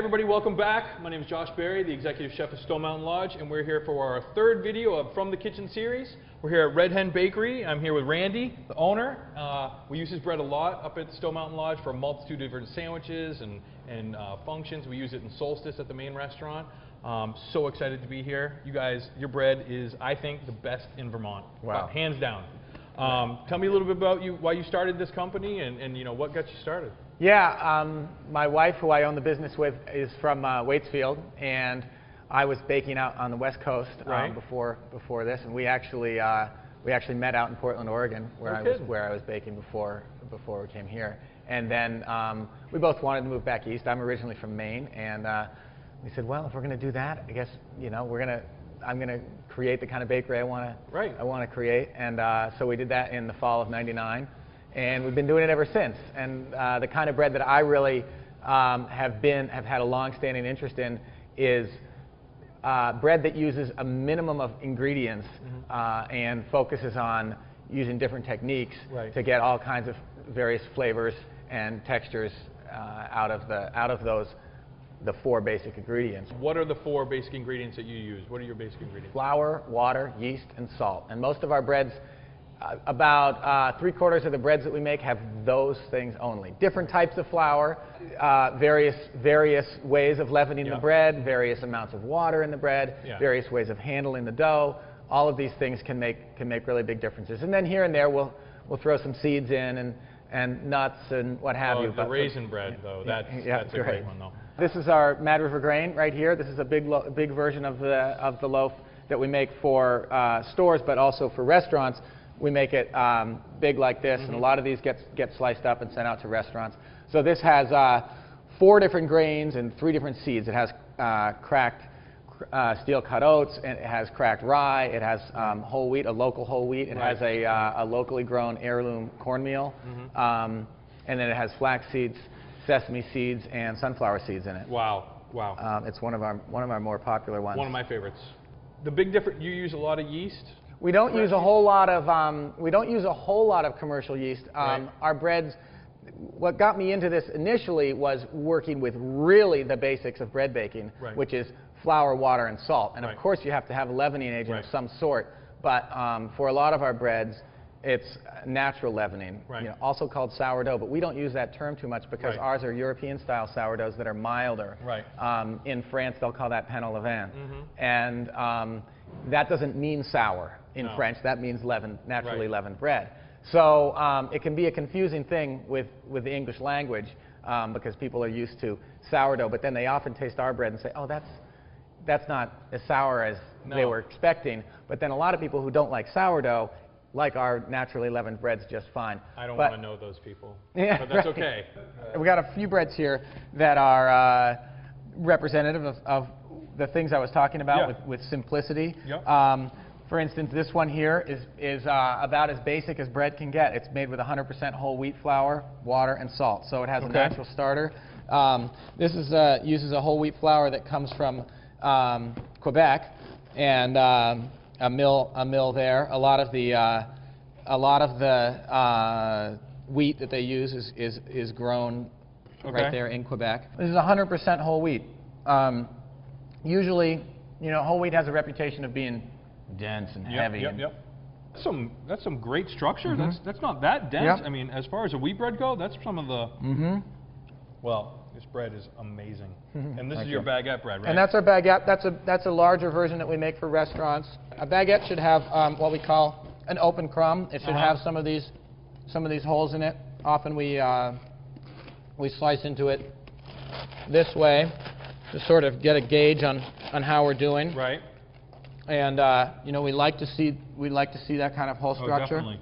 everybody, welcome back. My name is Josh Berry, the Executive Chef of Stowe Mountain Lodge, and we're here for our third video of From the Kitchen series. We're here at Red Hen Bakery. I'm here with Randy, the owner. We use his bread a lot up at Stowe Mountain Lodge for a multitude of different sandwiches and functions. We use it in Solstice at the main restaurant. So excited to be here. You guys, your bread is, I think, the best in Vermont. Wow. Hands down. Tell me a little bit about you, why you started this company, and you know, what got you started. Yeah, my wife, who I own the business with, is from Waitsfield, and I was baking out on the West Coast before this, and we actually met out in Portland, Oregon, where I was baking before we came here. And then we both wanted to move back east. I'm originally from Maine, and we said, well, if we're going to do that, I guess I'm going to create the kind of bakery I want to create. And so we did that in the fall of '99. And we've been doing it ever since. And the kind of bread that I really have had a long-standing interest in is bread that uses a minimum of ingredients and focuses on using different techniques to get all kinds of various flavors and textures out of the four basic ingredients. What are the four basic ingredients that you use? What are your basic ingredients? Flour, water, yeast, and salt. And most of our breads, about 3/4 of the breads that we make have those things only. Different types of flour, various ways of leavening the bread, various amounts of water in the bread, various ways of handling the dough. All of these things can make really big differences. And then here and there we'll throw some seeds in and nuts and what have you. The raisin bread, though, that's a great one, though. This is our Mad River grain right here. This is a big version of the loaf that we make for stores, but also for restaurants. We make it big like this, and a lot of these get sliced up and sent out to restaurants. So this has 4 different grains and 3 different seeds. It has cracked steel-cut oats, and it has cracked rye. It has whole wheat, a local whole wheat. It has a locally grown heirloom cornmeal, and then it has flax seeds, sesame seeds, and sunflower seeds in it. Wow, wow. It's one of our more popular ones. One of my favorites. The big difference, you use a lot of yeast? We don't use a whole lot of commercial yeast. Our breads, what got me into this initially was working with really the basics of bread baking, which is flour, water, and salt. And of course you have to have a leavening agent of some sort, but for a lot of our breads, it's natural leavening, also called sourdough, but we don't use that term too much because ours are European-style sourdoughs that are milder. In France, they'll call that pain au levain. And that doesn't mean sour in French. That means leavened, naturally leavened bread. So it can be a confusing thing with the English language because people are used to sourdough, but then they often taste our bread and say, oh, that's not as sour as they were expecting. But then a lot of people who don't like sourdough like our naturally leavened breads just fine. I don't want to know those people, but that's okay. We got a few breads here that are representative of the things I was talking about with simplicity. For instance, this one here is about as basic as bread can get. It's made with 100% whole wheat flour, water, and salt. So it has a natural starter. This is uses a whole wheat flour that comes from Quebec, and a mill there. A lot of the wheat that they use is grown right there in Quebec. This is 100% whole wheat. Usually, whole wheat has a reputation of being dense and heavy. That's some great structure. That's not that dense. I mean, as far as a wheat bread go, that's some of the. Well, this bread is amazing. And this is your baguette bread, right? And that's our baguette. That's a larger version that we make for restaurants. A baguette should have what we call an open crumb. It should have some of these holes in it. Often we slice into it this way to sort of get a gauge on how we're doing. And we like to see that kind of hole structure. Definitely.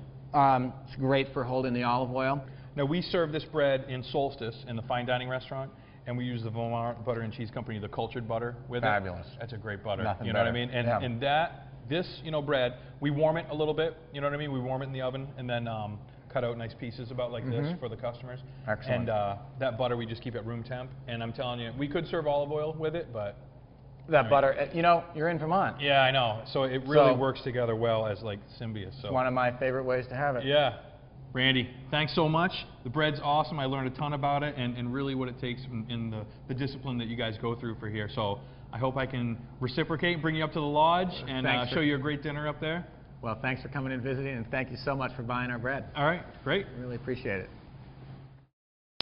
It's great for holding the olive oil. Now we serve this bread in Solstice in the fine dining restaurant, and we use the Vermont Butter and Cheese Company, the cultured butter with Fabulous. it. That's a great butter. Nothing you know better. what I mean? And this bread, we warm it a little bit. You know what I mean? We warm it in the oven and then cut out nice pieces about like this for the customers. Excellent. And that butter we just keep at room temp. And I'm telling you, we could serve olive oil with it, but that butter, you're in Vermont. Yeah, I know. So it really works together well as like symbiosis. It's one of my favorite ways to have it. Yeah. Randy, thanks so much. The bread's awesome. I learned a ton about it and really what it takes in the discipline that you guys go through for here. So I hope I can reciprocate, bring you up to the lodge, and show you a great dinner up there. Well, thanks for coming and visiting, and thank you so much for buying our bread. All right, great. Really appreciate it.